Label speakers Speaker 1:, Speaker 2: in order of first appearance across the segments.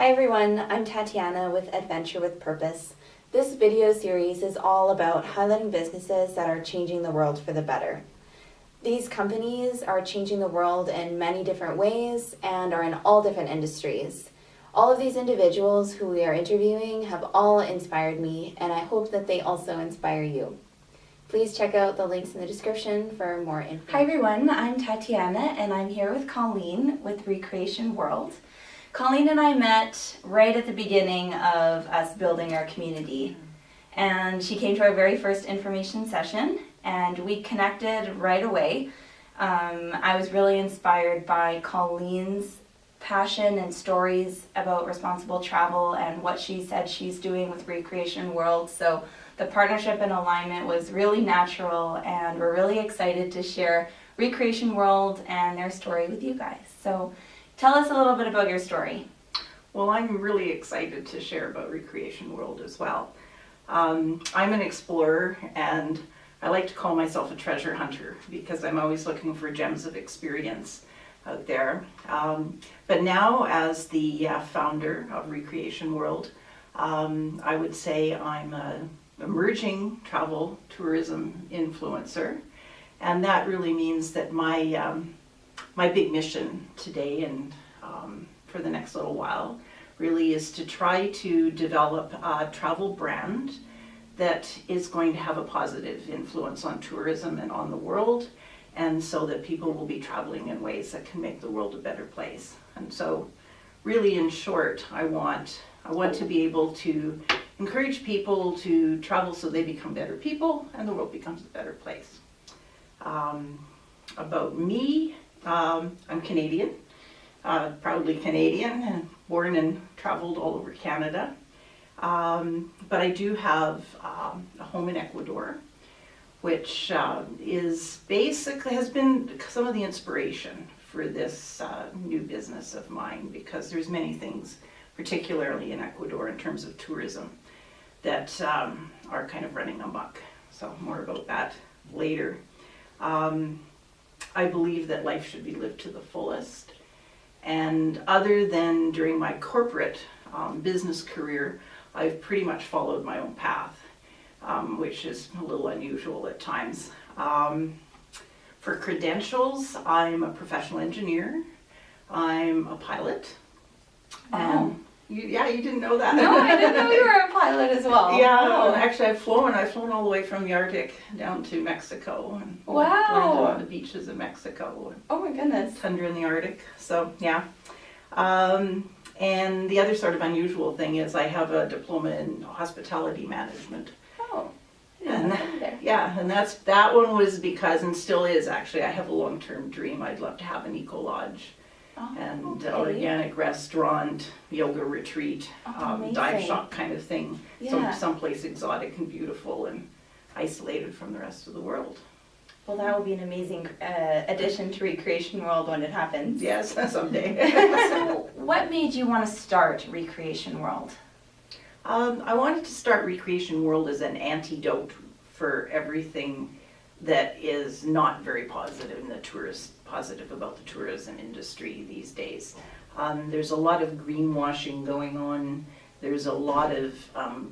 Speaker 1: Hi everyone, I'm Tatiana with Adventure with Purpose. This video series is all about highlighting businesses that are changing the world for the better. These companies are changing the world in many different ways and are in all different industries. All of these individuals who we are interviewing have all inspired me, and I hope that they also inspire you. Please check out the links in the description for more information.
Speaker 2: Hi everyone, I'm Tatiana and I'm here with Colleen with Recreation World. Colleen and I met right at the beginning of us building our community, and she came to our very first information session and we connected right away. I was really inspired by Colleen's passion and stories about responsible travel and what she said she's doing with Recreation World. So the partnership and alignment was really natural, and we're really excited to share Recreation World and their story with you guys. So tell us a little bit about your story.
Speaker 3: Well, I'm really excited to share about Recreation World as well. I'm an explorer, and I like to call myself a treasure hunter because I'm always looking for gems of experience out there. But now, as the founder of Recreation World, I would say I'm an emerging travel tourism influencer, and that really means that my big mission today and for the next little while really is to try to develop a travel brand that is going to have a positive influence on tourism and on the world, and so that people will be traveling in ways that can make the world a better place. And so really, in short, I want to be able to encourage people to travel so they become better people and the world becomes a better place. About me, I'm Canadian, proudly Canadian, and born and traveled all over Canada. But I do have a home in Ecuador, which is basically has been some of the inspiration for this new business of mine, because there's many things, particularly in Ecuador in terms of tourism, that are kind of running amok. So more about that later. I believe that life should be lived to the fullest. And other than during my corporate business career, I've pretty much followed my own path, which is a little unusual at times. For credentials, I'm a professional engineer. I'm a pilot.
Speaker 2: Wow.
Speaker 3: You didn't know that.
Speaker 2: No, I didn't know you were a pilot as well.
Speaker 3: Yeah,
Speaker 2: Wow.
Speaker 3: actually I've flown all the way from the Arctic down to Mexico. And
Speaker 2: Wow.
Speaker 3: landed on the beaches of Mexico.
Speaker 2: Oh my goodness.
Speaker 3: Tundra in the Arctic, so yeah. And the other sort of unusual thing is I have a diploma in hospitality management.
Speaker 2: Oh.
Speaker 3: And
Speaker 2: There.
Speaker 3: yeah, and that one was because, and still is actually, I have a long-term dream. I'd love to have an eco lodge
Speaker 2: Oh,
Speaker 3: and
Speaker 2: okay.
Speaker 3: organic restaurant, yoga retreat,
Speaker 2: Oh,
Speaker 3: dive
Speaker 2: amazing.
Speaker 3: shop kind of thing.
Speaker 2: Yeah.
Speaker 3: Someplace exotic and beautiful and isolated from the rest of the world.
Speaker 2: Well, that will be an amazing addition to Recreation World when it happens.
Speaker 3: Yes, someday.
Speaker 2: So, what made you want to start Recreation World?
Speaker 3: I wanted to start Recreation World as an antidote for everything that is not very positive about the tourism industry these days. There's a lot of greenwashing going on. There's a lot of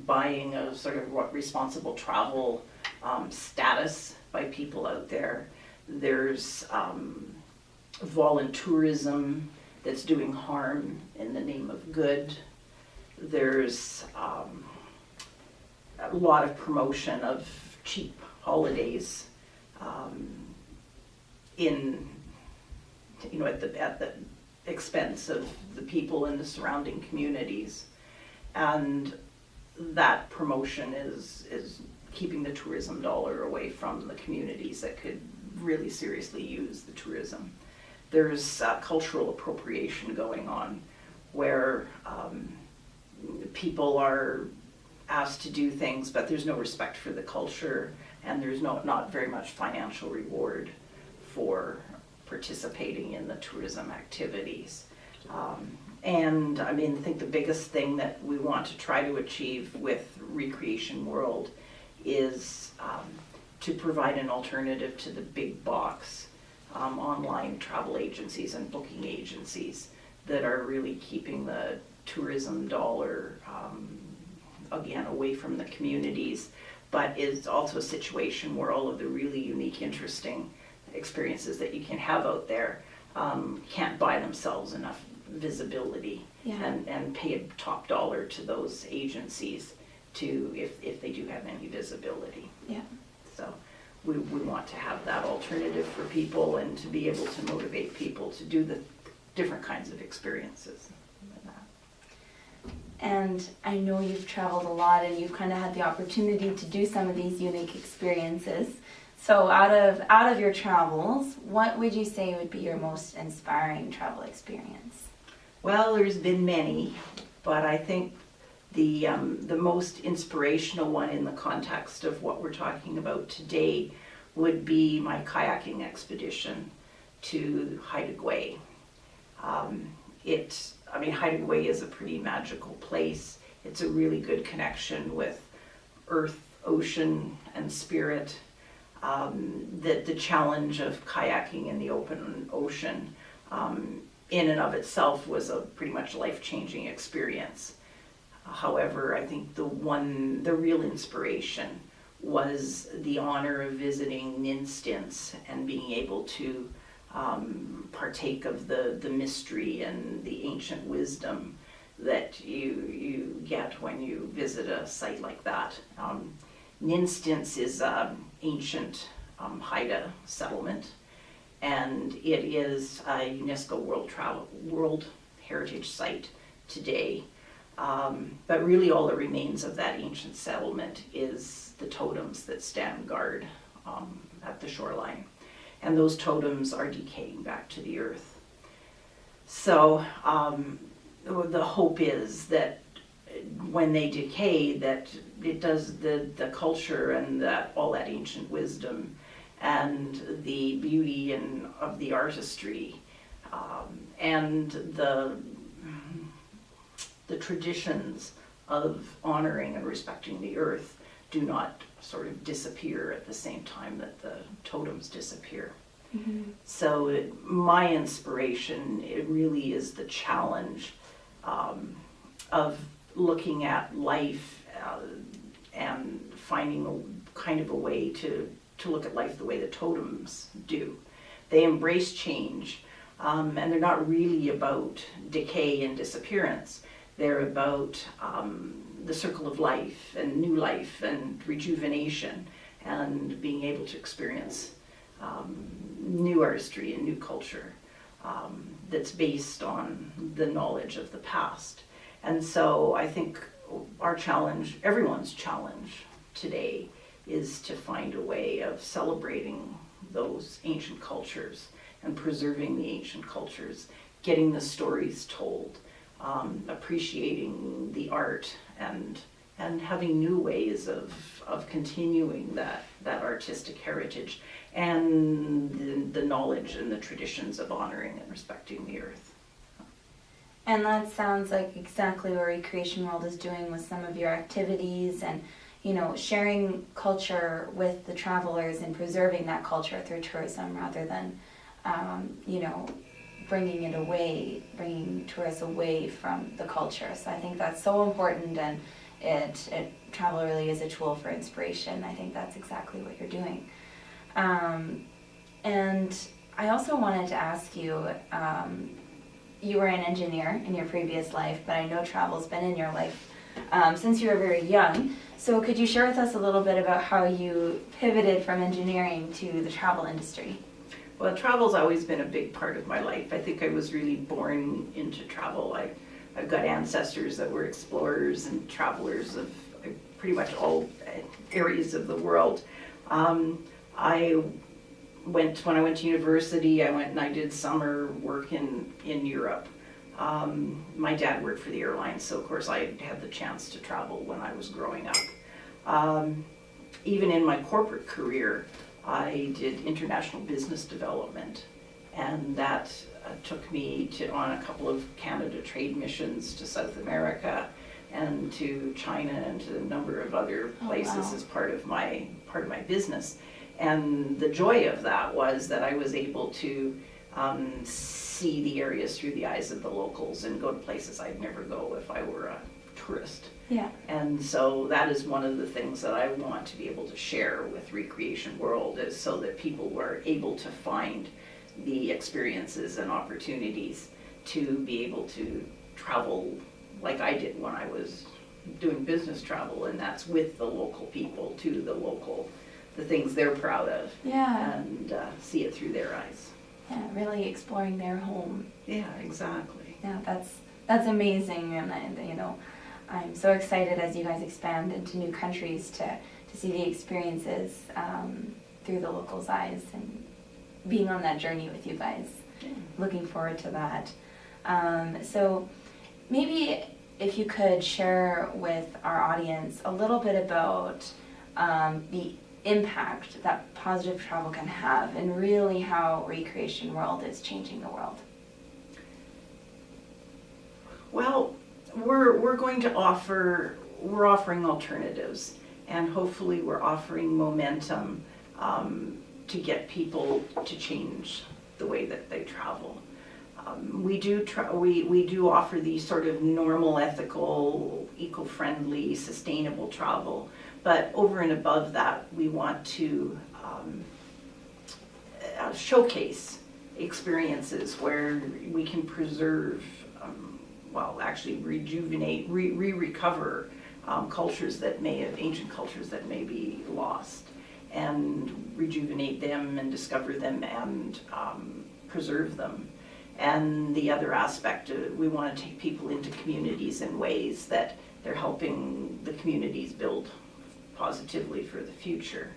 Speaker 3: buying of sort of responsible travel status by people out there. There's voluntourism that's doing harm in the name of good. There's a lot of promotion of cheap holidays at the expense of the people in the surrounding communities, and that promotion is keeping the tourism dollar away from the communities that could really seriously use the tourism. There's cultural appropriation going on, where people are asked to do things, but there's no respect for the culture, and there's not very much financial reward for participating in the tourism activities. And I think the biggest thing that we want to try to achieve with Recreation World is to provide an alternative to the big box online travel agencies and booking agencies that are really keeping the tourism dollar, again, away from the communities, but it's also a situation where all of the really unique, interesting experiences that you can have out there can't buy themselves enough visibility.
Speaker 2: Yeah.
Speaker 3: And pay a top dollar to those agencies to if they do have any visibility.
Speaker 2: Yeah.
Speaker 3: So we want to have that alternative for people and to be able to motivate people to do the different kinds of experiences.
Speaker 2: And I know you've traveled a lot and you've kind of had the opportunity to do some of these unique experiences. So out of your travels, what would you say would be your most inspiring travel experience?
Speaker 3: Well, there's been many, but I think the most inspirational one in the context of what we're talking about today would be my kayaking expedition to Haida Gwaii. Haida Gwaii is a pretty magical place. It's a really good connection with earth, ocean, and spirit. The challenge of kayaking in the open ocean in and of itself was a pretty much life-changing experience. However, I think the real inspiration was the honor of visiting Ninstins and being able to partake of the mystery and the ancient wisdom that you get when you visit a site like that. Ninstins is an ancient Haida settlement, and it is a UNESCO World Heritage Site today. But really all that remains of that ancient settlement is the totems that stand guard at the shoreline. And those totems are decaying back to the earth. So the hope is that when they decay, that it does the culture and all that ancient wisdom and the beauty of the artistry and the traditions of honoring and respecting the earth do not sort of disappear at the same time that the totems disappear. Mm-hmm. So my inspiration, it really is the challenge of looking at life and finding a kind of a way to look at life the way the totems do. They embrace change, and they're not really about decay and disappearance. They're about the circle of life and new life and rejuvenation and being able to experience new artistry and new culture that's based on the knowledge of the past. And so I think our challenge, everyone's challenge today, is to find a way of celebrating those ancient cultures and preserving the ancient cultures, getting the stories told, appreciating the art and having new ways of continuing that artistic heritage and the knowledge and the traditions of honoring and respecting the earth.
Speaker 2: And that sounds like exactly what Recreation World is doing with some of your activities and, sharing culture with the travelers and preserving that culture through tourism rather than, bringing tourists away from the culture. So I think that's so important, and travel really is a tool for inspiration. I think that's exactly what you're doing. And I also wanted to ask you, you were an engineer in your previous life, but I know travel's been in your life since you were very young. So could you share with us a little bit about how you pivoted from engineering to the travel industry?
Speaker 3: Well, travel's always been a big part of my life. I think I was really born into travel. I've got ancestors that were explorers and travelers of pretty much all areas of the world. When I went to university, I went and I did summer work in Europe. My dad worked for the airlines, so of course I had the chance to travel when I was growing up. Even in my corporate career, I did international business development, and that took me on a couple of Canada trade missions to South America and to China and to a number of other places as part of my business. And the joy of that was that I was able to see the areas through the eyes of the locals and go to places I'd never go if I were a tourist.
Speaker 2: Yeah.
Speaker 3: And so that is one of the things that I want to be able to share with Recreation World, is so that people were able to find the experiences and opportunities to be able to travel like I did when I was doing business travel, and that's with the local people, to the things they're proud of,
Speaker 2: Yeah.
Speaker 3: and see it through their eyes.
Speaker 2: Yeah, really exploring their home.
Speaker 3: Yeah, exactly.
Speaker 2: Yeah, that's amazing, and I'm so excited as you guys expand into new countries to see the experiences through the locals' eyes and being on that journey with you guys.
Speaker 3: Yeah.
Speaker 2: Looking forward to that. So maybe if you could share with our audience a little bit about the impact that positive travel can have, and really how Recreation World is changing the world.
Speaker 3: Well, we're offering alternatives, and hopefully we're offering momentum to get people to change the way that they travel. We do offer these sort of normal, ethical, eco-friendly, sustainable travel, but over and above that, we want to showcase experiences where we can preserve, actually rejuvenate, recover cultures that ancient cultures that may be lost, and rejuvenate them and discover them and preserve them. And the other aspect, we want to take people into communities in ways that they're helping the communities build positively for the future.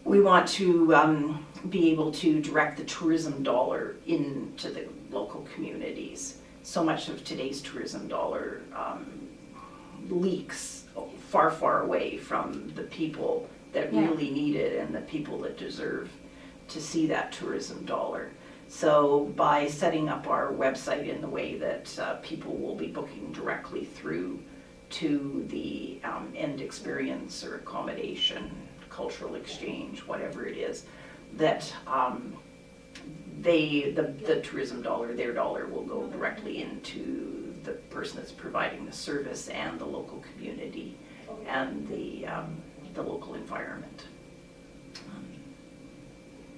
Speaker 3: We want to be able to direct the tourism dollar into the local communities. So much of today's tourism dollar leaks far, far away from the people that really need it and the people that deserve to see that tourism dollar. So by setting up our website in the way that people will be booking directly through to the end experience or accommodation, cultural exchange, whatever it is, that the tourism dollar, their dollar, will go directly into the person that's providing the service and the local community and the local environment.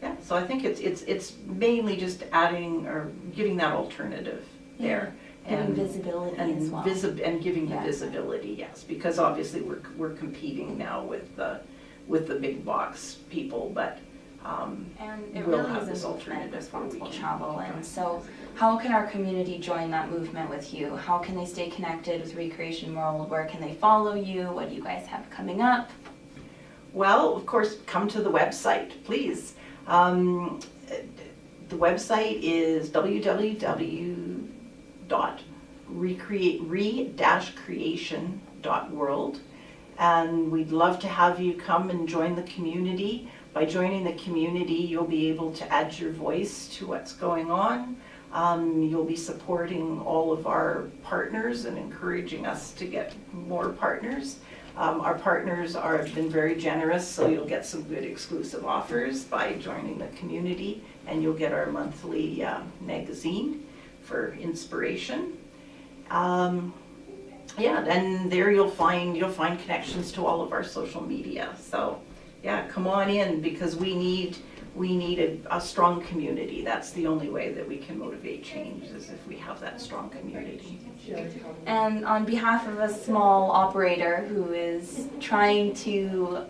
Speaker 3: Yeah, so I think it's mainly just adding or giving that alternative there.
Speaker 2: Giving visibility as well.
Speaker 3: And giving the visibility, yes, because obviously we're competing now with the big box people, but
Speaker 2: and it
Speaker 3: we'll
Speaker 2: really
Speaker 3: have
Speaker 2: is
Speaker 3: this
Speaker 2: a movement,
Speaker 3: alternative
Speaker 2: responsible
Speaker 3: where we can
Speaker 2: travel. And so how can our community join that movement with you? How can they stay connected with Recreation World? Where can they follow you? What do you guys have coming up?
Speaker 3: Well, of course, come to the website, please. The website is www.re-creation.world, and we'd love to have you come and join the community. By joining the community, you'll be able to add your voice to what's going on. You'll be supporting all of our partners and encouraging us to get more partners. Our partners have been very generous, so you'll get some good exclusive offers by joining the community, and you'll get our monthly magazine for inspiration. And there you'll find connections to all of our social media. So yeah, come on in, because we need a strong community. That's the only way that we can motivate change, is if we have that strong community.
Speaker 2: And on behalf of a small operator who is trying to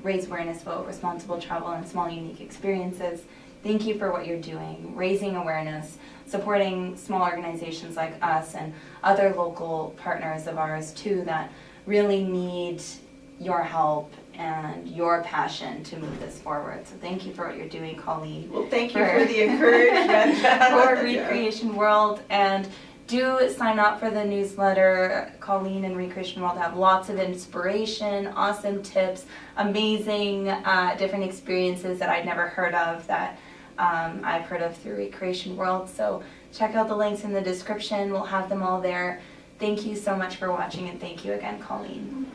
Speaker 2: raise awareness about responsible travel and small, unique experiences, thank you for what you're doing, raising awareness, supporting small organizations like us and other local partners of ours too that really need your help and your passion to move this forward. So thank you for what you're doing, Colleen.
Speaker 3: Well, thank you for the encouragement.
Speaker 2: For Recreation World. And do sign up for the newsletter. Colleen and Recreation World have lots of inspiration, awesome tips, amazing different experiences that I'd never heard of that I've heard of through Recreation World. So check out the links in the description. We'll have them all there. Thank you so much for watching, and thank you again, Colleen.